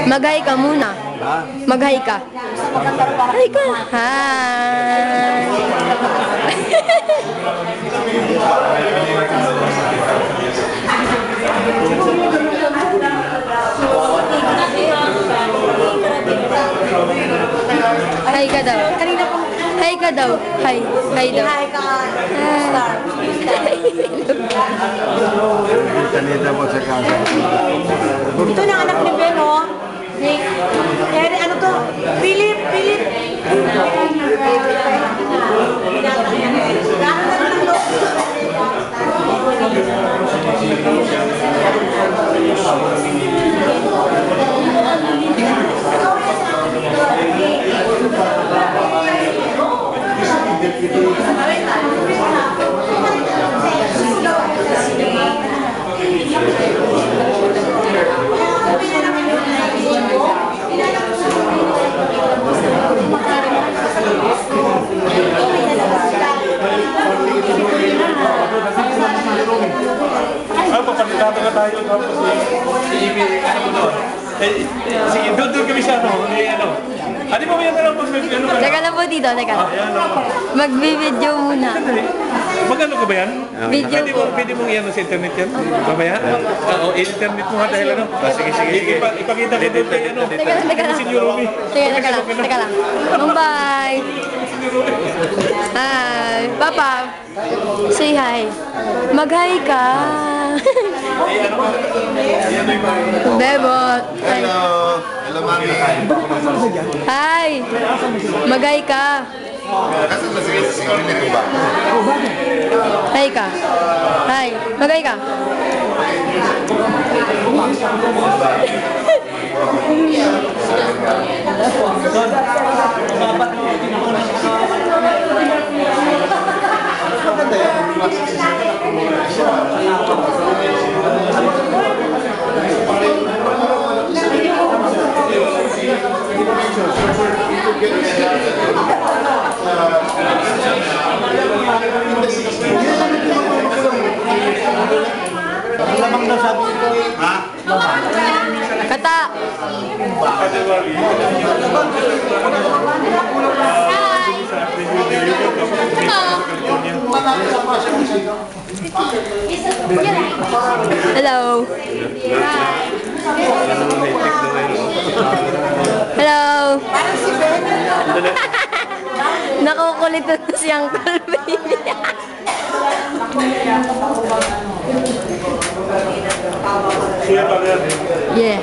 Mag-hi ka muna. Mag-hi ka. Hi ka. Hi. Hi ka daw. Hi ka daw. Hi. Hi daw. Hi ka. Star. Kanina mo sa casa. Ito na anak ni Ben, oh. Eh, ano to? Philip. Papalitan na tayo tapos ano mo doon? Sige, doon kami sa ano. Ano mo yan na lang pag ano ka? Teka lang po dito, teka lang. Mag-video muna. Magano ka ba yan? Video po. Pwede mong iyan sa internet yan? Mamaya? Oo, internet mo nga dahil ano. Sige. Ipakita ko doon kay ano. Teka lang. Senyor Romy. Teka lang. Bye. Hi. Papa. Say hi. Mag-hi ka. Bebot. Hello. Hello, mami. Hi. Mag-hi ka. Kasi masige sa siguro nito ba? Hi ka. Hi. Mag-hi ka. Kata. Hello. Hello. Nakukulit na siyang kalbi. Yeah.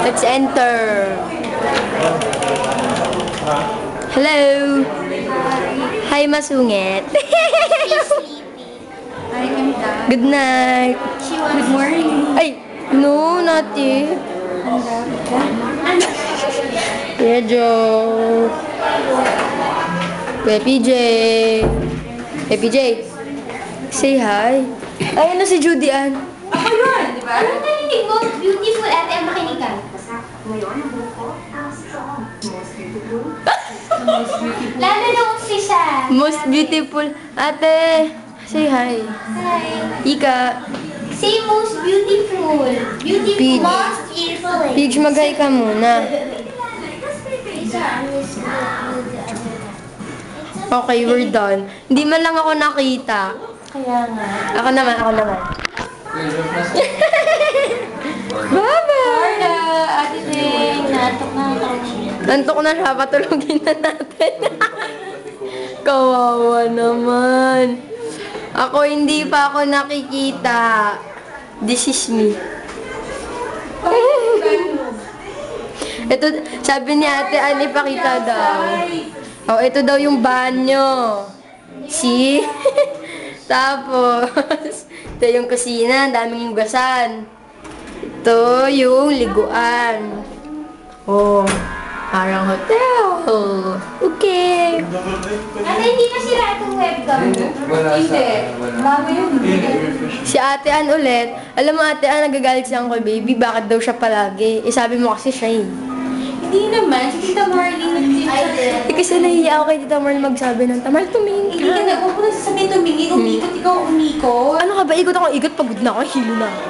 Let's enter. Hello. Hi, masungit. Good night. Good morning. Ay, no, not you. Yeah, Joe. Pepe J. Pepe J. Say hi. Ay, ano si Judy Ann? Ako yun, di ba? Ano narinig mo? Beautiful ate ang makinikan. Lalo na umpisa. Most beautiful. Ate, say hi. Hi. Ika. Say most beautiful. Beautiful. Peach. Most beautiful. Peach, mag-hi ka muna. Okay, we're done. Hindi man lang ako nakita. Kaya nga. Ako naman. Bye-bye! Ate Ding, natok na ako. Nantok na siya, patulogin na natin. Kawawa naman. Ako, hindi pa ako nakikita. This is me. Ito, sabi ni ate, ipakita daw. Oh, ito daw yung banyo. See? Tapos, ito yung kusina, daming hugasan. Ito yung liguan. Oh, parang hotel. Okay. Ate, hindi na sira itong webcam mo? Hindi. Bago yun. Si Ate Ann ulit. Alam mo, Ate Ann, nagagalit siya kay baby. Bakit daw siya palagi? Eh, sabi mo kasi siya eh. Hindi naman. Si Tita Marlene nag-teach. Eh, kasi nahihiya ako kay Tita Marl magsabi ng, Tamar, tumingin Hindi ka ka. na. Huwag mo na sasabihin tumingin. Umikot, ikaw umikot. Ano ka ba? Ikot ako ikot. Pagod na ako. Hilo na ako.